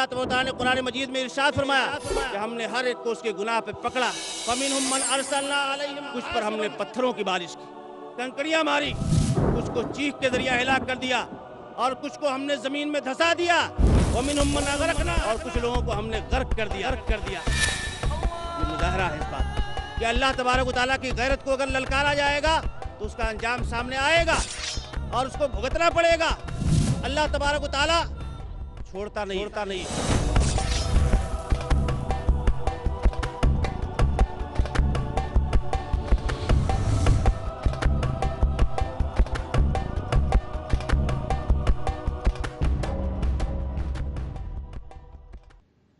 اللہ تعالیٰ نے قرآن مجید میں ارشاد فرمایا کہ ہم نے ہر ایک کو اس کے گناہ پہ پکڑا، فَمِنْهُمْ مَنْ أَرْسَلْنَا عَلَيْهِمْ، کچھ پر ہم نے پتھروں کی بارش کی، کنکریاں ماری، کچھ کو چیخ کے ذریعہ ہلاک کر دیا اور کچھ کو ہم نے زمین میں دھسا دیا، وَمِنْهُمْ مَنْ أَغْرَقْنَا، اور کچھ لوگوں کو ہم نے غرق کر دیا۔ یہ مظاہرہ ہے اس بات کہ اللہ تبارک و تعالیٰ کی غیرت کو اگر للکارا جائے گا تو اس کا انجام سامنے آئے گا اور اس کو بھگتنا پڑے گا۔ اللہ تبارک و تعالیٰ چھوڑتا نہیں۔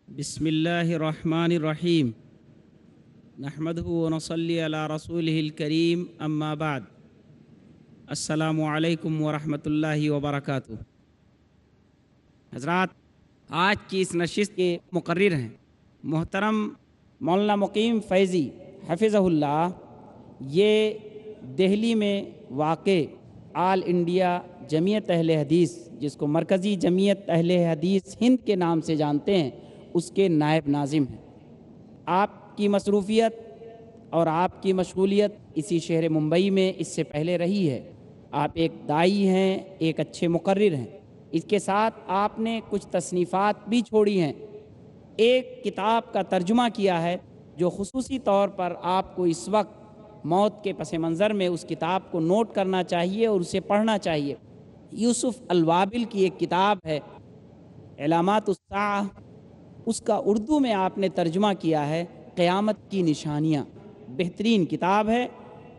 بسم اللہ الرحمن الرحیم، نحمدہ ونصلی علی رسولہ الکریم، اما بعد، السلام علیکم ورحمۃ اللہ وبرکاتہ۔ حضرات، آج کی اس نشست کے مقرر ہیں محترم مولانا مقیم فیضی حفظہ اللہ۔ یہ دہلی میں واقع آل انڈیا جمعیت اہل حدیث، جس کو مرکزی جمعیت اہل حدیث ہند کے نام سے جانتے ہیں، اس کے نائب ناظم ہیں۔ آپ کی مصروفیت اور آپ کی مشغولیت اسی شہر ممبئی میں اس سے پہلے رہی ہے۔ آپ ایک داعی ہیں، ایک اچھے مقرر ہیں۔ اس کے ساتھ آپ نے کچھ تصنیفات بھی چھوڑی ہیں۔ ایک کتاب کا ترجمہ کیا ہے جو خصوصی طور پر آپ کو اس وقت موت کے پس منظر میں اس کتاب کو نوٹ کرنا چاہیے اور اسے پڑھنا چاہیے۔ یوسف الوابل کی ایک کتاب ہے علامات الساعہ، اس کا اردو میں آپ نے ترجمہ کیا ہے قیامت کی نشانیاں۔ بہترین کتاب ہے،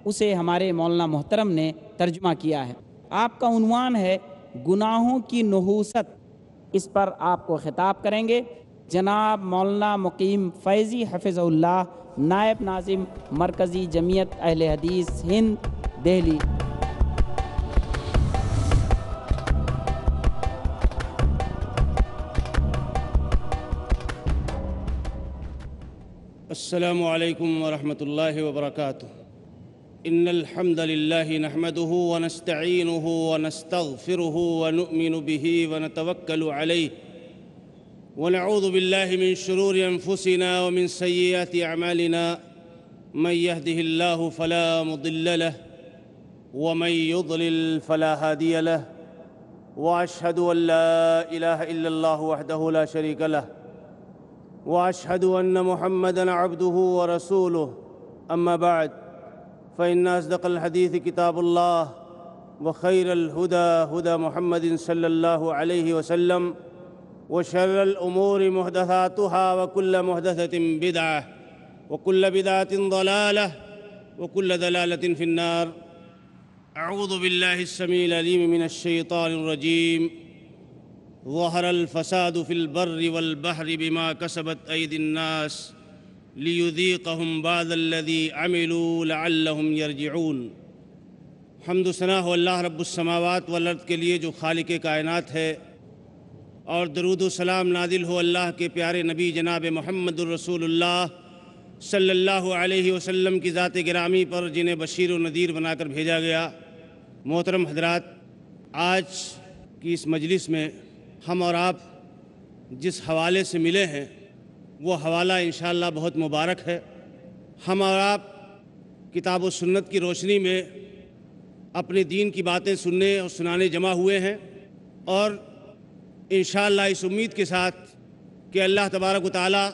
اسے ہمارے مولانا محترم نے ترجمہ کیا ہے۔ آپ کا عنوان ہے گناہوں کی نحوست، اس پر آپ کو خطاب کریں گے جناب مولانا مقیم فیضی حفظہ اللہ، نائب ناظم مرکزی جمعیت اہل حدیث ہند، دہلی۔ السلام علیکم ورحمۃ اللہ وبرکاتہ۔ ان الحمد للہ نحمده ونستعینه ونستغفره ونؤمن به ونتوکل علیہ ونعوذ باللہ من شرور انفسنا ومن سیئات اعمالنا، من يهده اللہ فلا مضل له ومن يضلل فلا هادی له، واشهد ان لا الہ الا اللہ وحدہ لا شریک له، واشهد ان محمدا عبده ورسوله، اما بعد فان اصدق الحديث كتاب الله وخير الهدى هدى محمد صلى الله عليه وسلم، وشر الامور محدثاتها وكل محدثة بدعة وكل بدعة ضلالة وكل ضلالة في النار۔ اعوذ بالله السميع العليم من الشيطان الرجيم، ظهر الفساد في البر والبحر بما كسبت أيدي الناس ليذيقهم بعض الذي عملوا لعلهم يرجعون۔ حمد و ثنا ہو اللہ رب السماوات والارض کے لیے جو خالق کائنات ہے، اور درود و سلام نازل ہو اللہ کے پیارے نبی جناب محمد الرسول اللہ صلی اللہ علیہ وسلم کی ذات گرامی پر، جنہیں بشیر و نذیر بنا کر بھیجا گیا۔ محترم حضرات، آج کی اس مجلس میں ہم اور آپ جس حوالے سے ملے ہیں وہ حوالہ انشاءاللہ بہت مبارک ہے۔ ہم اور آپ کتاب و سنت کی روشنی میں اپنے دین کی باتیں سننے اور سنانے جمع ہوئے ہیں، اور انشاءاللہ اس امید کے ساتھ کہ اللہ تبارک و تعالی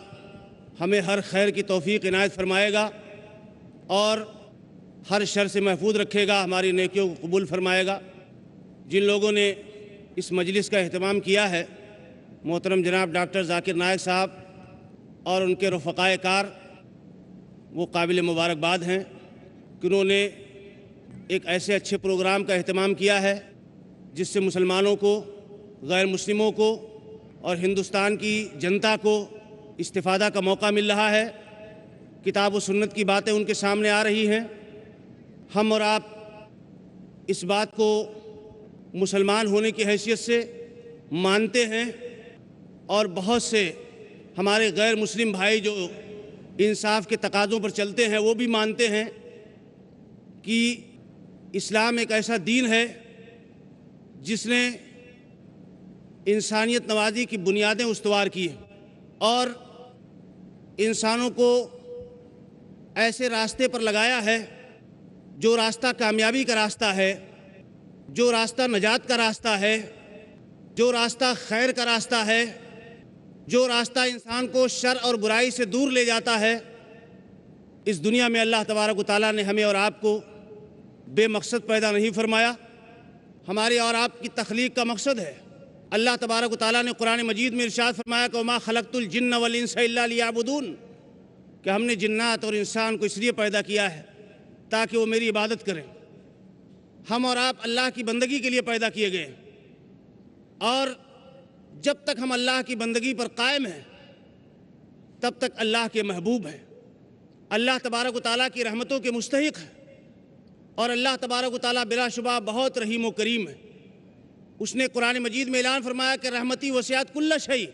ہمیں ہر خیر کی توفیق عنایت فرمائے گا اور ہر شر سے محفوظ رکھے گا، ہماری نیکیوں کو قبول فرمائے گا۔ جن لوگوں نے اس مجلس کا اہتمام کیا ہے، محترم جناب ڈاکٹر ذاکر نائک صاحب اور ان کے رفقائے کار، وہ قابل مبارکباد ہیں کہ انہوں نے ایک ایسے اچھے پروگرام کا اہتمام کیا ہے جس سے مسلمانوں کو، غیر مسلموں کو اور ہندوستان کی جنتا کو استفادہ کا موقع مل رہا ہے۔ کتاب و سنت کی باتیں ان کے سامنے آ رہی ہیں۔ ہم اور آپ اس بات کو مسلمان ہونے کی حیثیت سے مانتے ہیں، اور بہت سے ہمارے غیر مسلم بھائی جو انصاف کے تقاضوں پر چلتے ہیں وہ بھی مانتے ہیں کہ اسلام ایک ایسا دین ہے جس نے انسانیت نوازی کی بنیادیں استوار کی ہیں اور انسانوں کو ایسے راستے پر لگایا ہے جو راستہ کامیابی کا راستہ ہے، جو راستہ نجات کا راستہ ہے، جو راستہ خیر کا راستہ ہے، جو راستہ انسان کو شر اور برائی سے دور لے جاتا ہے۔ اس دنیا میں اللہ تبارک و تعالیٰ نے ہمیں اور آپ کو بے مقصد پیدا نہیں فرمایا۔ ہماری اور آپ کی تخلیق کا مقصد ہے۔ اللہ تبارک و تعالیٰ نے قرآن مجید میں ارشاد فرمایا کہ وَمَا خَلَقْتُ الْجِنَّ وَالْإِنسَ إِلَّا لِيَعْبُدُونَ، کہ ہم نے جنات اور انسان کو اس لیے پیدا کیا ہے تاکہ وہ میری عبادت کریں۔ ہم اور آپ اللہ کی بندگی کے لیے پیدا کیے گئے، اور جب تک ہم اللہ کی بندگی پر قائم ہیں تب تک اللہ کے محبوب ہیں، اللہ تبارک و تعالیٰ کی رحمتوں کے مستحق ہیں، اور اللہ تبارک و تعالیٰ بلا شبہ بہت رحیم و کریم ہے۔ اس نے قرآن مجید میں اعلان فرمایا کہ رحمتی وسعت کل شیء،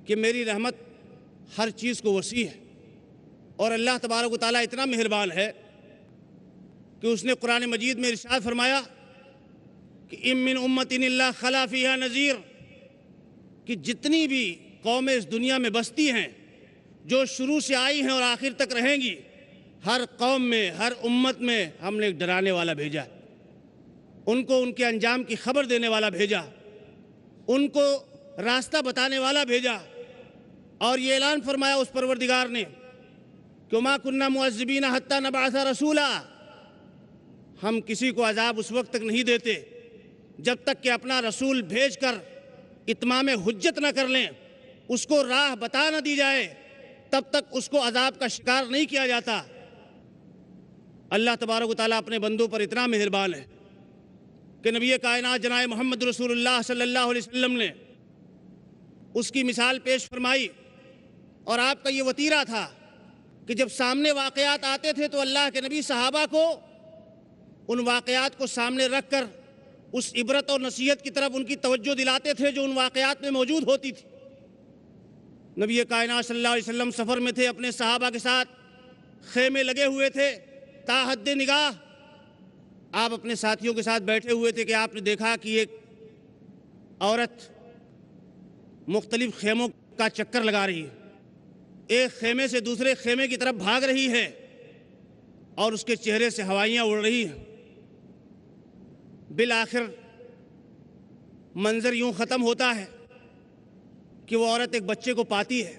کہ میری رحمت ہر چیز کو وسیع ہے، اور اللہ تبارک و تعالیٰ اتنا مہربان ہے کہ اس نے قرآن مجید میں ارشاد فرمایا کہ اِن مِّن اُمَّةٍ إِلَّا خَلَا فِيهَا نَذِيرٌ، کہ جتنی بھی قومیں اس دنیا میں بستی ہیں، جو شروع سے آئی ہیں اور آخر تک رہیں گی، ہر قوم میں، ہر امت میں ہم نے ایک ڈرانے والا بھیجا، ان کو ان کے انجام کی خبر دینے والا بھیجا، ان کو راستہ بتانے والا بھیجا، اور یہ اعلان فرمایا اس پروردگار نے کہ وَمَا كُنَّا مُعَذِّبِينَ حَتَّى نَبْعَثَ رَسُولًا، ہم کسی کو عذاب اس وقت تک نہیں دیتے جب تک کہ اپنا رسول بھیج کر اتمام حجت نہ کر لیں، اس کو راہ بتا نہ دی جائے، تب تک اس کو عذاب کا شکار نہیں کیا جاتا۔ اللہ تبارک و تعالیٰ اپنے بندوں پر اتنا مہربان ہے کہ نبی کائنات جناب محمد رسول اللہ صلی اللہ علیہ وسلم نے اس کی مثال پیش فرمائی، اور آپ کا یہ وتیرہ تھا کہ جب سامنے واقعات آتے تھے تو اللہ کے نبی صحابہ کو ان واقعات کو سامنے رکھ کر اس عبرت اور نصیحت کی طرف ان کی توجہ دلاتے تھے جو ان واقعات میں موجود ہوتی تھی۔ نبی کائنات صلی اللہ علیہ وسلم سفر میں تھے، اپنے صحابہ کے ساتھ خیمے لگے ہوئے تھے، تا حد نگاہ آپ اپنے ساتھیوں کے ساتھ بیٹھے ہوئے تھے کہ آپ نے دیکھا کہ ایک عورت مختلف خیموں کا چکر لگا رہی ہے، ایک خیمے سے دوسرے خیمے کی طرف بھاگ رہی ہے، اور اس کے چہرے سے ہوائیاں اڑ رہی ہیں۔ بالآخر منظر یوں ختم ہوتا ہے کہ وہ عورت ایک بچے کو پاتی ہے،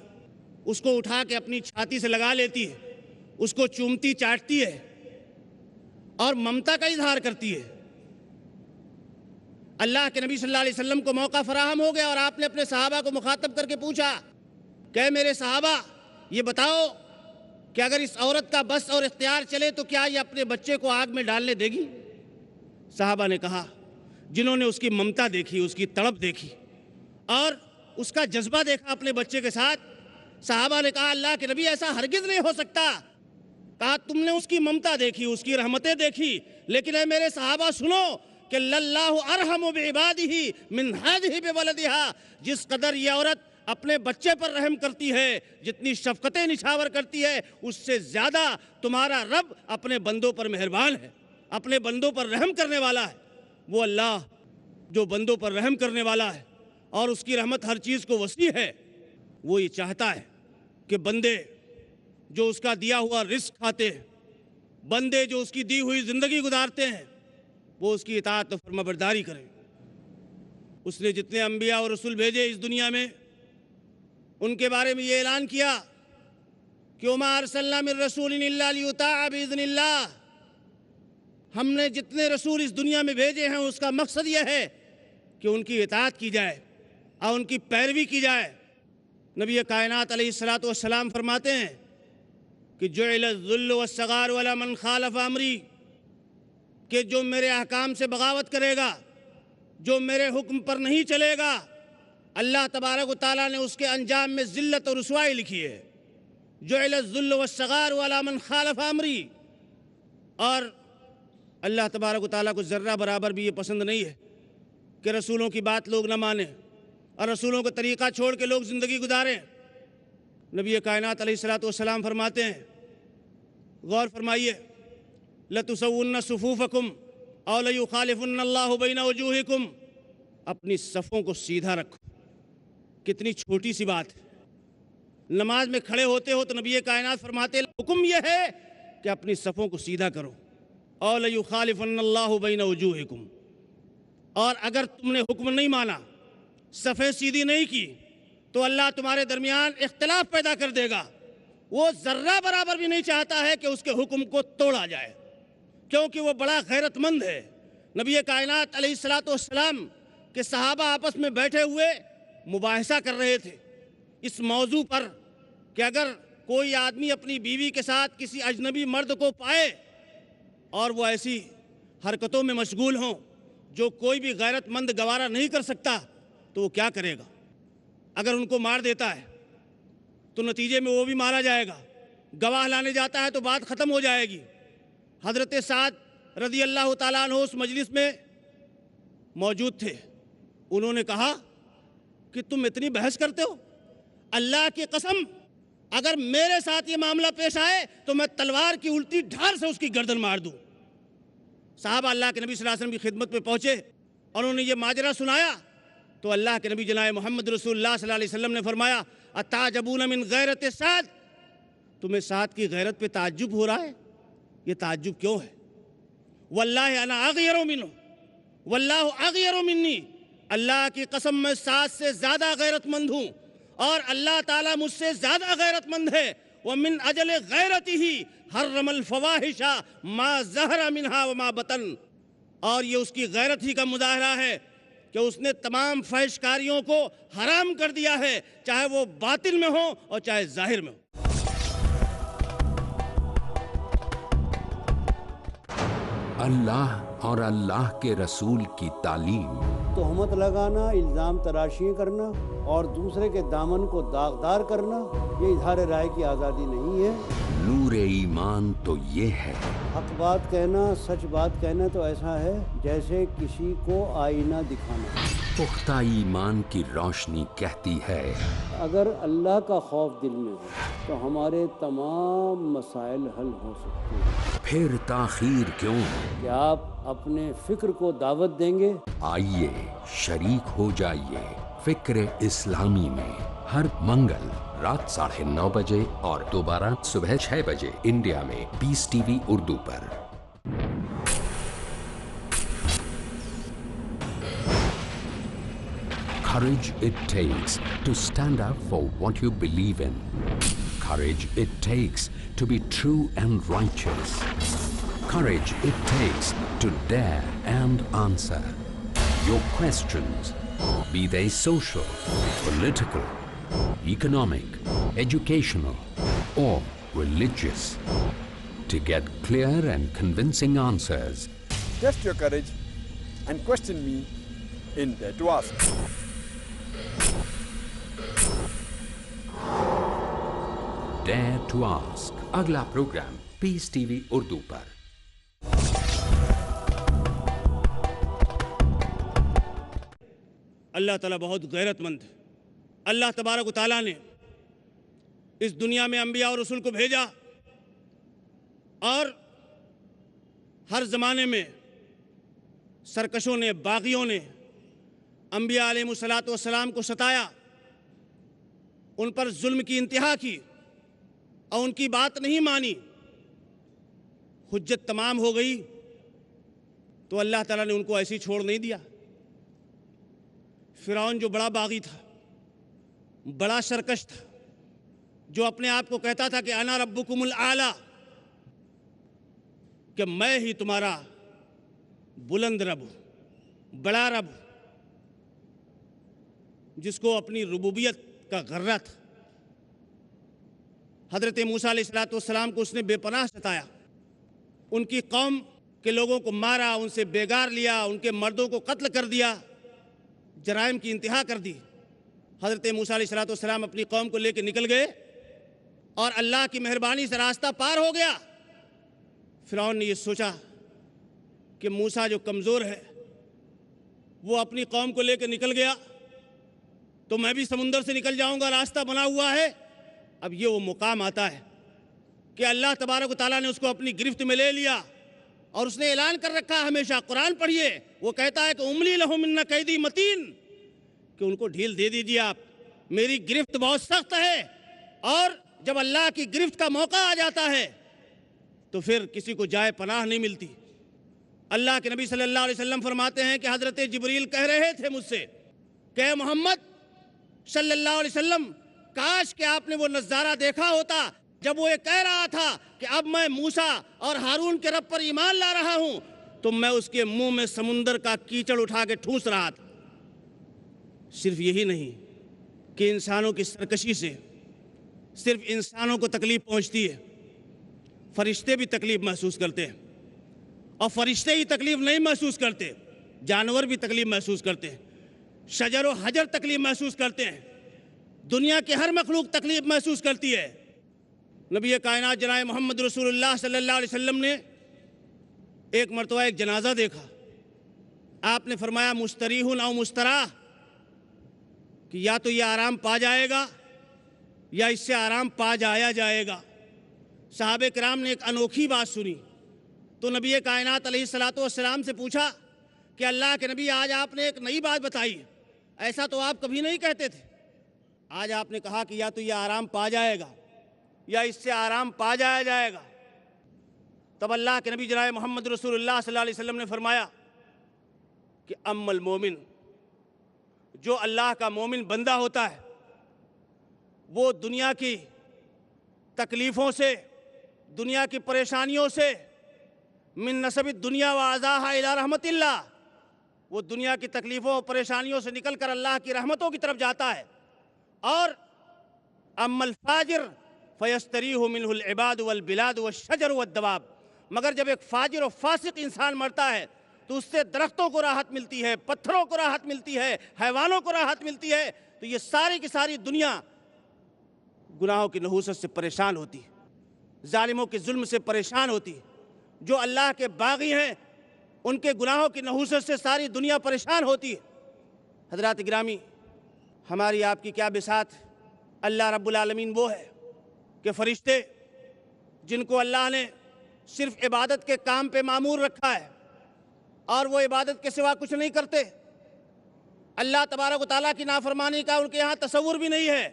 اس کو اٹھا کے اپنی چھاتی سے لگا لیتی ہے، اس کو چومتی چاٹتی ہے اور ممتا کا اظہار کرتی ہے۔ اللہ کے نبی صلی اللہ علیہ وسلم کو موقع فراہم ہو گیا اور آپ نے اپنے صحابہ کو مخاطب کر کے پوچھا کہ میرے صحابہ یہ بتاؤ کہ اگر اس عورت کا بس اور اختیار چلے تو کیا یہ اپنے بچے کو آگ میں ڈالنے دے گی؟ صحابہ نے کہا، جنہوں نے اس کی ممتا دیکھی، اس کی تڑپ دیکھی اور اس کا جذبہ دیکھا اپنے بچے کے ساتھ، صحابہ نے کہا اللہ کے نبی ایسا ہرگز نہیں ہو سکتا۔ کہا تم نے اس کی ممتا دیکھی، اس کی رحمتیں دیکھی، لیکن اے میرے صحابہ سنو کہ اللہ ارحم بعبادہ من ہذہ بولدہا، جس قدر یہ عورت اپنے بچے پر رحم کرتی ہے، جتنی شفقتیں نچھاور کرتی ہے، اس سے زیادہ تمہارا رب اپنے بندوں پر مہربان ہے، اپنے بندوں پر رحم کرنے والا ہے۔ وہ اللہ جو بندوں پر رحم کرنے والا ہے اور اس کی رحمت ہر چیز کو وسیع ہے، وہ یہ چاہتا ہے کہ بندے جو اس کا دیا ہوا رزق کھاتے ہیں، بندے جو اس کی دی ہوئی زندگی گزارتے ہیں، وہ اس کی اطاعت و فرمانبرداری کریں۔ اس نے جتنے انبیاء اور رسول بھیجے اس دنیا میں، ان کے بارے میں یہ اعلان کیا کہ وَمَا أَرْسَلْنَا مِن رَّسُولٍ إِلَّا لِيُطَاعَ بِإِذْنِ اللَّهِ، ہم نے جتنے رسول اس دنیا میں بھیجے ہیں اس کا مقصد یہ ہے کہ ان کی اطاعت کی جائے اور ان کی پیروی کی جائے۔ نبی کائنات علیہ الصلوۃ والسلام فرماتے ہیں کہ جُعِلَ الذُّلُّ وَالصَّغَارُ عَلَىٰ مَنْ خَالَفَ أَمْرِي، کہ جو میرے احکام سے بغاوت کرے گا، جو میرے حکم پر نہیں چلے گا، اللہ تبارک و تعالیٰ نے اس کے انجام میں ذلت اور رسوائی لکھی ہے۔ جُعِلَ الذُّلُّ وَالصَّغَارُ عَلَىٰ مَنْ خَالَفَ أَمْرِي، اور اللہ تبارک و تعالیٰ کو ذرہ برابر بھی یہ پسند نہیں ہے کہ رسولوں کی بات لوگ نہ مانیں اور رسولوں کا طریقہ چھوڑ کے لوگ زندگی گزاریں۔ نبی کائنات علیہ الصلوۃ والسلام فرماتے ہیں، غور فرمائیے، لَتُسَوُّنَّ صُفُوفَكُمْ أَوْ لَيُخَالِفُنَّ اللَّهُ بَيْنَ وُجُوهِكُمْ، اپنی صفوں کو سیدھا رکھو۔ کتنی چھوٹی سی بات ہے۔ نماز میں کھڑے ہوتے ہو تو نبی کائنات فرماتے حکم یہ ہے کہ اپنی صفوں کو سیدھا کرو، اور لَيُخَالِفَنَّ اللَّهُ بَيْنَ وُجُوهِكُمْ، اور اگر تم نے حکم نہیں مانا، صفیں سیدھی نہیں کی، تو اللہ تمہارے درمیان اختلاف پیدا کر دے گا۔ وہ ذرہ برابر بھی نہیں چاہتا ہے کہ اس کے حکم کو توڑا جائے، کیونکہ وہ بڑا غیرت مند ہے۔ نبی کائنات علیہ السلام کے صحابہ آپس میں بیٹھے ہوئے مباحثہ کر رہے تھے اس موضوع پر کہ اگر کوئی آدمی اپنی بیوی کے ساتھ کسی اجنبی مرد کو پائے اور وہ ایسی حرکتوں میں مشغول ہوں جو کوئی بھی غیرت مند گوارا نہیں کر سکتا تو وہ کیا کرے گا؟ اگر ان کو مار دیتا ہے تو نتیجے میں وہ بھی مارا جائے گا، گواہ لانے جاتا ہے تو بات ختم ہو جائے گی۔ حضرت سعد رضی اللہ تعالیٰ عنہ اس مجلس میں موجود تھے۔ انہوں نے کہا کہ تم اتنی بحث کرتے ہو، اللہ کی قسم اگر میرے ساتھ یہ معاملہ پیش آئے تو میں تلوار کی الٹی ڈھال سے اس کی گردن مار دوں۔ صحابہ اللہ کے نبی صلی اللہ علیہ وسلم کی خدمت میں پہنچے اور انہوں نے یہ ماجرا سنایا تو اللہ کے نبی جناب محمد رسول اللہ صلی اللہ علیہ وسلم نے فرمایا اتعجبون من غیرت سعد، تمہیں سعد کی غیرت پہ تعجب ہو رہا ہے؟ یہ تعجب کیوں ہے؟ واللہ انا اغیر منہ واللہ اغیر منی، اللہ کی قسم میں سعد سے زیادہ غیرت مند ہوں اور اللہ تعالیٰ مجھ سے زیادہ غیرت مند ہے۔ ومن اجل غیرتہ حرم الفواحش ما ظہر منہا وما بطن، اور یہ اس کی غیرت ہی کا مظاہرہ ہے کہ اس نے تمام فحش کاریوں کو حرام کر دیا ہے، چاہے وہ باطن میں ہو اور چاہے ظاہر میں ہو۔ اللہ اور اللہ کے رسول کی تعلیم، تہمت لگانا، الزام تراشیاں کرنا اور دوسرے کے دامن کو داغدار کرنا، یہ اظہار رائے کی آزادی نہیں ہے۔ نور ایمان تو یہ ہے، حق بات کہنا، سچ بات کہنا تو ایسا ہے جیسے کسی کو آئینہ دکھانا۔ پختہ ایمان کی روشنی کہتی ہے اگر اللہ کا خوف دل میں ہو تو ہمارے تمام مسائل حل ہو سکتے ہیں۔ پھر تاخیر کیوں؟ کہ آپ اپنے فکر کو دعوت دیں گے؟ آئیے شریک ہو جائیے فکر اسلامی میں، ہر منگل رات 9:30 بجے اور دوبارہ صبح 6 بجے انڈیا میں پیس ٹی وی اردو پر۔ Courage it takes to stand up for what you believe in. Courage it takes to be true and righteous. Courage it takes to dare and answer your questions, be they social, political, economic, educational, or religious. To get clear and convincing answers, test your courage and question me in Dare to Ask. Dare to Ask اگلا programme پیس TV وی اردو پر۔ اللہ تعالیٰ بہت غیرت مند ہے۔ اللہ تبارک و تعالیٰ نے اس دنیا میں انبیاء اور رسول کو بھیجا اور ہر زمانے میں سرکشوں نے، باغیوں نے انبیاء علیہ السلام کو ستایا، ان پر ظلم کی انتہا کی اور ان کی بات نہیں مانی۔ حجت تمام ہو گئی تو اللہ تعالیٰ نے ان کو ایسی چھوڑ نہیں دیا۔ فرعون جو بڑا باغی تھا، بڑا سرکش تھا، جو اپنے آپ کو کہتا تھا کہ انا ربکم الاعلی، کہ میں ہی تمہارا بلند رب ہوں، بڑا رب ہوں، جس کو اپنی ربوبیت کا غرہ تھا۔ حضرت موسیٰ علیہ السلام کو اس نے بے پناہ ستایا، ان کی قوم کے لوگوں کو مارا، ان سے بیگار لیا، ان کے مردوں کو قتل کر دیا، جرائم کی انتہا کر دی۔ حضرت موسیٰ علیہ السلام اپنی قوم کو لے کے نکل گئے اور اللہ کی مہربانی سے راستہ پار ہو گیا۔ فرعون نے یہ سوچا کہ موسیٰ جو کمزور ہے وہ اپنی قوم کو لے کے نکل گیا تو میں بھی سمندر سے نکل جاؤں گا، راستہ بنا ہوا ہے۔ اب یہ وہ مقام آتا ہے کہ اللہ تبارک و تعالیٰ نے اس کو اپنی گرفت میں لے لیا اور اس نے اعلان کر رکھا ہے ہمیشہ، قرآن پڑھیے، وہ کہتا ہے کہ املی لہم ان قیدی متین، کہ ان کو ڈھیل دے دیجیے آپ، میری گرفت بہت سخت ہے۔ اور جب اللہ کی گرفت کا موقع آ جاتا ہے تو پھر کسی کو جائے پناہ نہیں ملتی۔ اللہ کے نبی صلی اللہ علیہ وسلم فرماتے ہیں کہ حضرت جبریل کہہ رہے تھے مجھ سے کہ اے محمد صلی اللہ علیہ وسلم، کاش کہ آپ نے وہ نظارہ دیکھا ہوتا جب وہ یہ کہہ رہا تھا کہ اب میں موسیٰ اور ہارون کے رب پر ایمان لا رہا ہوں، تو میں اس کے منہ میں سمندر کا کیچڑ اٹھا کے ٹھوس رہا تھا۔ صرف یہی نہیں کہ انسانوں کی سرکشی سے صرف انسانوں کو تکلیف پہنچتی ہے، فرشتے بھی تکلیف محسوس کرتے ہیں، اور فرشتے ہی تکلیف نہیں محسوس کرتے، جانور بھی تکلیف محسوس کرتے ہیں، شجر و حجر تکلیف محسوس کرتے ہیں، دنیا کی ہر مخلوق تکلیف محسوس کرتی ہے۔ نبی کائنات جناب محمد رسول اللہ صلی اللہ علیہ وسلم نے ایک مرتبہ ایک جنازہ دیکھا، آپ نے فرمایا مستریح او مستراح، کہ یا تو یہ آرام پا جائے گا یا اس سے آرام پا جایا جائے گا۔ صحابہ کرام نے ایک انوکھی بات سنی تو نبی کائنات علیہ السلام سے پوچھا کہ اللہ کے نبی آج آپ نے ایک نئی بات بتائی، ایسا تو آپ کبھی نہیں کہتے تھے، آج آپ نے کہا کہ یا تو یہ آرام پا جائے گا یا اس سے آرام پا جایا جائے گا۔ تب اللہ کے نبی جناب محمد رسول اللہ صلی اللہ علیہ وسلم نے فرمایا کہ اما المومن، جو اللہ کا مومن بندہ ہوتا ہے وہ دنیا کی تکلیفوں سے، دنیا کی پریشانیوں سے، من نصب الدنیا وعزاها الی رحمت اللہ، وہ دنیا کی تکلیفوں اور پریشانیوں سے نکل کر اللہ کی رحمتوں کی طرف جاتا ہے۔ اور اما الفاجر فیستریح منہ العباد والبلاد والشجر والدواب، مگر جب ایک فاجر و فاسق انسان مرتا ہے تو اس سے درختوں کو راحت ملتی ہے، پتھروں کو راحت ملتی ہے، حیوانوں کو راحت ملتی ہے۔ تو یہ ساری کی ساری دنیا گناہوں کی نحوست سے پریشان ہوتی ہے، ظالموں کے ظلم سے پریشان ہوتی ہے۔ جو اللہ کے باغی ہیں ان کے گناہوں کی نحوست سے ساری دنیا پریشان ہوتی ہے۔ حضرات گرامی، ہماری آپ کی کیا بساط، اللہ رب العالمین وہ ہے کہ فرشتے جن کو اللہ نے صرف عبادت کے کام پہ مامور رکھا ہے اور وہ عبادت کے سوا کچھ نہیں کرتے، اللہ تبارک و تعالیٰ کی نافرمانی کا ان کے یہاں تصور بھی نہیں ہے۔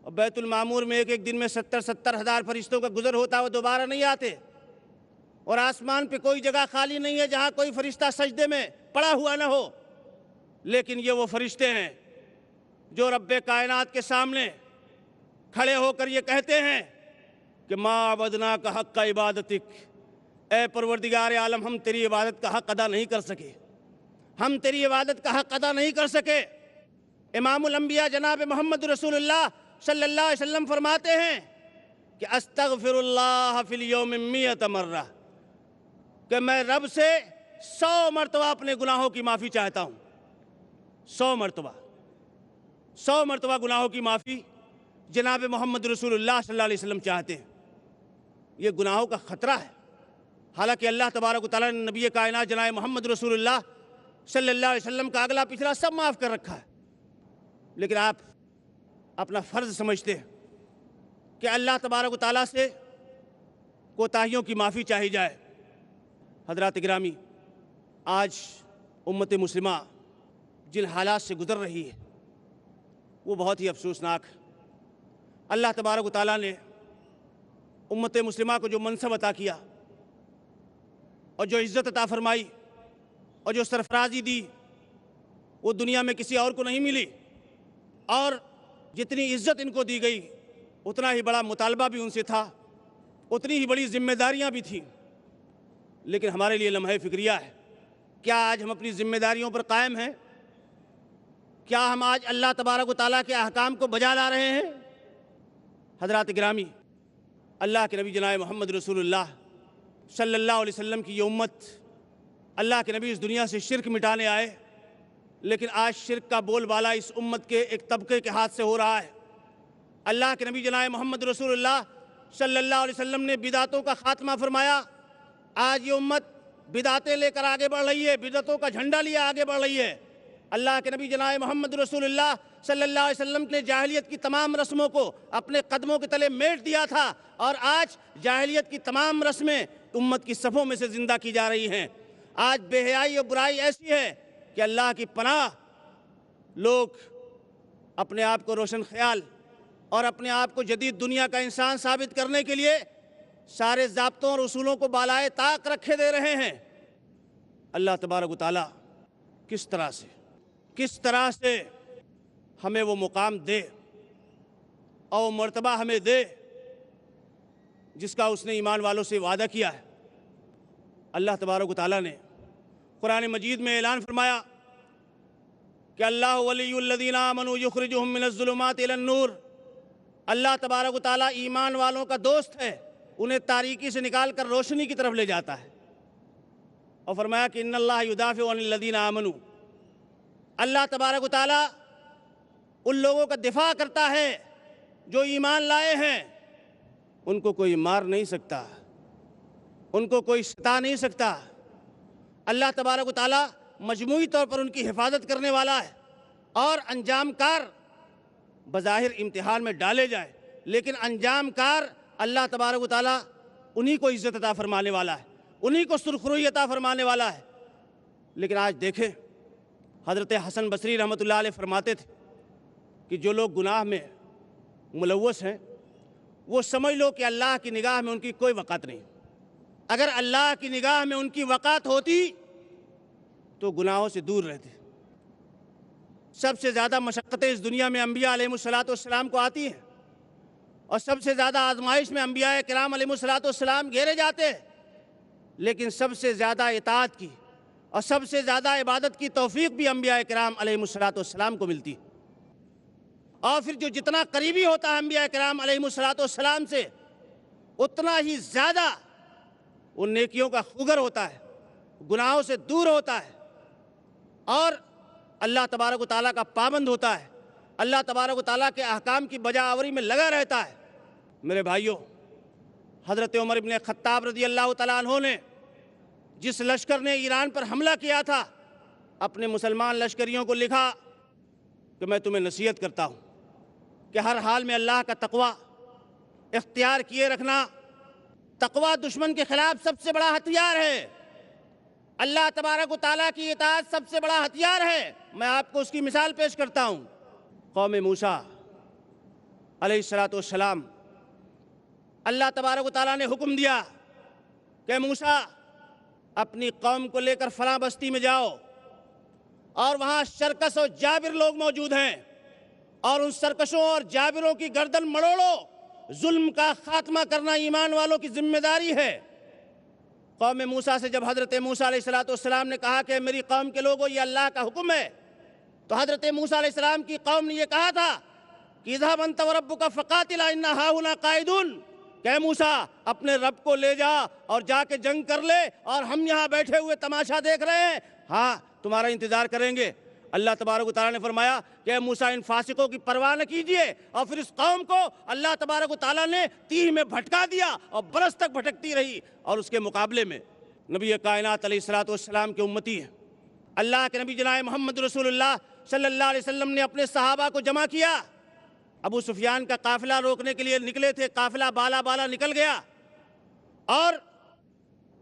اور بیت المعمور میں ایک دن میں 70 ہزار فرشتوں کا گزر ہوتا ہے، وہ دوبارہ نہیں آتے، اور آسمان پہ کوئی جگہ خالی نہیں ہے جہاں کوئی فرشتہ سجدے میں پڑا ہوا نہ ہو۔ لیکن یہ وہ فرشتے ہیں جو رب کائنات کے سامنے کھڑے ہو کر یہ کہتے ہیں کہ ما عبدناک حق عبادتک، اے پروردگار عالم، ہم تیری عبادت کا حق ادا نہیں کر سکے، ہم تیری عبادت کا حق ادا نہیں کر سکے۔ امام الانبیاء جناب محمد رسول اللہ صلی اللہ علیہ وسلم فرماتے ہیں کہ استغفر اللہ فی اليوم 100 مرہ، کہ میں رب سے 100 مرتبہ اپنے گناہوں کی معافی چاہتا ہوں۔ 100 مرتبہ گناہوں کی معافی جناب محمد رسول اللہ صلی اللہ علیہ وسلم چاہتے ہیں۔ یہ گناہوں کا خطرہ ہے، حالانکہ اللہ تبارک و تعالیٰ نے نبی کائنات جناب محمد رسول اللہ صلی اللہ علیہ وسلم کا اگلا پچھلا سب معاف کر رکھا ہے، لیکن آپ اپنا فرض سمجھتے ہیں کہ اللہ تبارک و تعالیٰ سے کوتاہیوں کی معافی چاہی جائے۔ حضرات گرامی، آج امت مسلمہ جن حالات سے گزر رہی ہے وہ بہت ہی افسوسناک ہے۔ اللہ تبارک و تعالیٰ نے امت مسلمہ کو جو منصب عطا کیا اور جو عزت عطا فرمائی اور جو سرفرازی دی وہ دنیا میں کسی اور کو نہیں ملی، اور جتنی عزت ان کو دی گئی اتنا ہی بڑا مطالبہ بھی ان سے تھا، اتنی ہی بڑی ذمہ داریاں بھی تھیں۔ لیکن ہمارے لیے لمحہ فکریہ ہے، کیا آج ہم اپنی ذمہ داریوں پر قائم ہیں؟ کیا ہم آج اللہ تبارک و تعالیٰ کے احکام کو بجا لا رہے ہیں؟ حضرات گرامی، اللہ کے نبی جناب محمد رسول اللہ صلی اللہ علیہ وسلم کی یہ امت، اللہ کے نبی اس دنیا سے شرک مٹانے آئے، لیکن آج شرک کا بول بالا اس امت کے ایک طبقے کے ہاتھ سے ہو رہا ہے۔ اللہ کے نبی جناب محمد رسول اللہ صلی اللہ علیہ وسلم نے بدعتوں کا خاتمہ فرمایا، آج یہ امت بدعتیں لے کر آگے بڑھ رہی ہے، بدعتوں کا جھنڈا لے آگے بڑھ رہی ہے۔ اللہ کے نبی جناب محمد رسول اللہ صلی اللہ علیہ وسلم نے جاہلیت کی تمام رسموں کو اپنے قدموں کے تلے میٹ دیا تھا، اور آج جاہلیت کی تمام رسمیں امت کی صفوں میں سے زندہ کی جا رہی ہیں۔ آج بے حیائی اور برائی ایسی ہے کہ اللہ کی پناہ لوگ اپنے آپ کو روشن خیال اور اپنے آپ کو جدید دنیا کا انسان ثابت کرنے کے لیے سارے ضابطوں اور اصولوں کو بالائے طاق رکھے دے رہے ہیں۔ اللہ تبارک و تعالیٰ کس طرح سے ہمیں وہ مقام دے اور وہ مرتبہ ہمیں دے جس کا اس نے ایمان والوں سے وعدہ کیا ہے۔ اللہ تبارک و تعالیٰ نے قرآن مجید میں اعلان فرمایا کہ اللہ ولی الذین آمنوا یخرجہم من الظلمات الی النور۔ اللہ تبارک و تعالیٰ ایمان والوں کا دوست ہے، انہیں تاریکی سے نکال کر روشنی کی طرف لے جاتا ہے۔ اور فرمایا کہ ان اللہ یدافع عن الذین آمنوا، اللہ تبارک و تعالیٰ ان لوگوں کا دفاع کرتا ہے جو ایمان لائے ہیں۔ ان کو کوئی مار نہیں سکتا، ان کو کوئی ستا نہیں سکتا۔ اللہ تبارک و تعالیٰ مجموعی طور پر ان کی حفاظت کرنے والا ہے، اور انجام کار بظاہر امتحان میں ڈالے جائیں لیکن انجام کار اللہ تبارک و تعالیٰ انہی کو عزت عطا فرمانے والا ہے، انہی کو سرخروئی عطا فرمانے والا ہے۔ لیکن آج دیکھیں، حضرت حسن بصری رحمۃ اللہ علیہ فرماتے تھے کہ جو لوگ گناہ میں ملوث ہیں وہ سمجھ لو کہ اللہ کی نگاہ میں ان کی کوئی وقعت نہیں۔ اگر اللہ کی نگاہ میں ان کی وقعت ہوتی تو گناہوں سے دور رہتے۔ سب سے زیادہ مشقتیں اس دنیا میں انبیاء علیہ السلام کو آتی ہیں، اور سب سے زیادہ آزمائش میں انبیاء کرام علیہ السلام گھیرے جاتے ہیں، لیکن سب سے زیادہ اطاعت کی اور سب سے زیادہ عبادت کی توفیق بھی انبیاء کرام علیہ السلام کو ملتی ہے۔ اور پھر جو جتنا قریبی ہوتا ہے انبیاء کرام علیہ السلام سے، اتنا ہی زیادہ ان نیکیوں کا خوگر ہوتا ہے، گناہوں سے دور ہوتا ہے، اور اللہ تبارک و تعالیٰ کا پابند ہوتا ہے، اللہ تبارک و تعالیٰ کے احکام کی بجا آوری میں لگا رہتا ہے۔ میرے بھائیوں، حضرت عمر بن خطاب رضی اللہ تعالیٰ عنہ نے جس لشکر نے ایران پر حملہ کیا تھا، اپنے مسلمان لشکریوں کو لکھا کہ میں تمہیں نصیحت کرتا ہوں کہ ہر حال میں اللہ کا تقوی اختیار کیے رکھنا۔ تقوی دشمن کے خلاف سب سے بڑا ہتھیار ہے، اللہ تبارک و تعالیٰ کی اطاعت سب سے بڑا ہتھیار ہے۔ میں آپ کو اس کی مثال پیش کرتا ہوں۔ قوم موسیٰ علیہ السلام، اللہ تبارک و تعالیٰ نے حکم دیا کہ موسیٰ اپنی قوم کو لے کر فلاں بستی میں جاؤ، اور وہاں شرکش اور جابر لوگ موجود ہیں، اور ان سرکشوں اور جابروں کی گردن مڑوڑو۔ ظلم کا خاتمہ کرنا ایمان والوں کی ذمہ داری ہے۔ قوم موسیٰ سے جب حضرت موسیٰ علیہ السلام نے کہا کہ میری قوم کے لوگوں یہ اللہ کا حکم ہے، تو حضرت موسیٰ علیہ السلام کی قوم نے یہ کہا تھا کہ اذهب انت وربک فقاتلا انا ہاہنا قاعدون، کہ موسیٰ اپنے رب کو لے جا اور جا کے جنگ کر لے، اور ہم یہاں بیٹھے ہوئے تماشا دیکھ رہے ہیں، ہاں تمہارا انتظار کریں گے۔ اللہ تبارک و تعالیٰ نے فرمایا کہ اے موسیٰ ان فاسقوں کی پرواہ نہ کیجئے، اور پھر اس قوم کو اللہ تبارک و تعالیٰ نے تیہ میں بھٹکا دیا اور برس تک بھٹکتی رہی۔ اور اس کے مقابلے میں نبی کائنات علیہ السلام کے امتی ہیں، اللہ کے نبی جناب محمد رسول اللہ صلی اللہ علیہ وسلم نے اپنے صحابہ کو جمع کیا۔ ابو سفیان کا قافلہ روکنے کے لیے نکلے تھے، قافلہ بالا نکل گیا، اور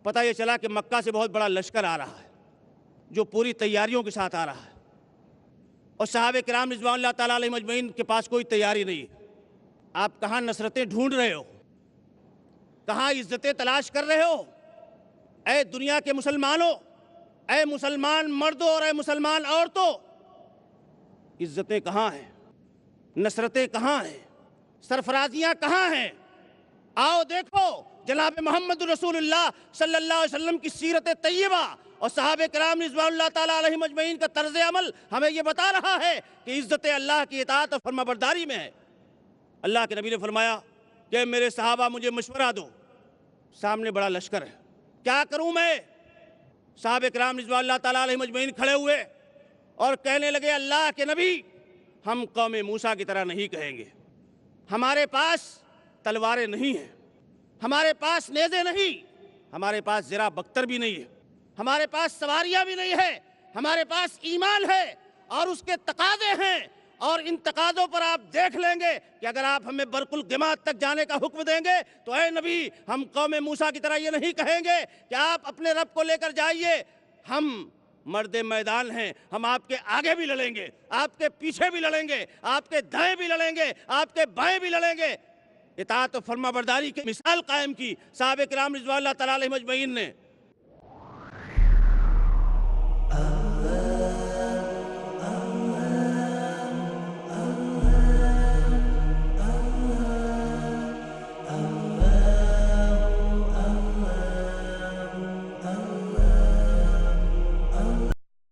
پتہ یہ چلا کہ مکہ سے بہت بڑا لشکر آ رہا ہے جو پوری تیاریوں کے ساتھ آ رہا ہے، اور صحابہ کرام رضوان اللہ تعالیٰ علیہ مجمعین کے پاس کوئی تیاری نہیں ہے۔ آپ کہاں نصرتیں ڈھونڈ رہے ہو، کہاں عزتیں تلاش کر رہے ہو؟ اے دنیا کے مسلمانوں، اے مسلمان مردوں اور اے مسلمان عورتوں، عزتیں کہاں ہیں؟ نصرتیں کہاں ہیں؟ سرفرازیاں کہاں ہیں؟ آؤ دیکھو جناب محمد رسول اللہ صلی اللہ علیہ وسلم کی سیرت طیبہ اور صحابہ کرام رضوان اللہ تعالیٰ علیہ مجمعین کا طرز عمل ہمیں یہ بتا رہا ہے کہ عزت اللہ کی اطاعت اور فرمانبرداری میں ہے۔ اللہ کے نبی نے فرمایا کہ میرے صحابہ مجھے مشورہ دو، سامنے بڑا لشکر ہے، کیا کروں میں؟ صحابہ کرام رضوان اللہ تعالیٰ علیہ مجمعین کھڑے ہوئے اور کہنے لگے اللہ کے نبی، ہم قوم موسیٰ کی طرح نہیں کہیں گے، ہمارے پاس تلواریں نہیں ہیں، ہمارے پاس نیزے نہیں، ہمارے پاس زرہ بختر بھی نہیں ہے، ہمارے پاس سواریاں بھی نہیں ہے، ہمارے پاس ایمان ہے اور اس کے تقاضے ہیں، اور ان تقاضوں پر آپ دیکھ لیں گے کہ اگر آپ ہمیں برق الغماد تک جانے کا حکم دیں گے تو اے نبی ہم قوم موسیٰ کی طرح یہ نہیں کہیں گے کہ آپ اپنے رب کو لے کر جائیے، ہم مرد میدان ہیں، ہم آپ کے آگے بھی لڑیں گے، آپ کے پیچھے بھی لڑیں گے، آپ کے دائیں بھی لڑیں گے، آپ کے بائیں بھی لڑیں گے۔ اطاعت و فرما برداری کی مثال قائم کی صحابہ کرام رضوان اللہ تعالی علیہم اجمعین نے۔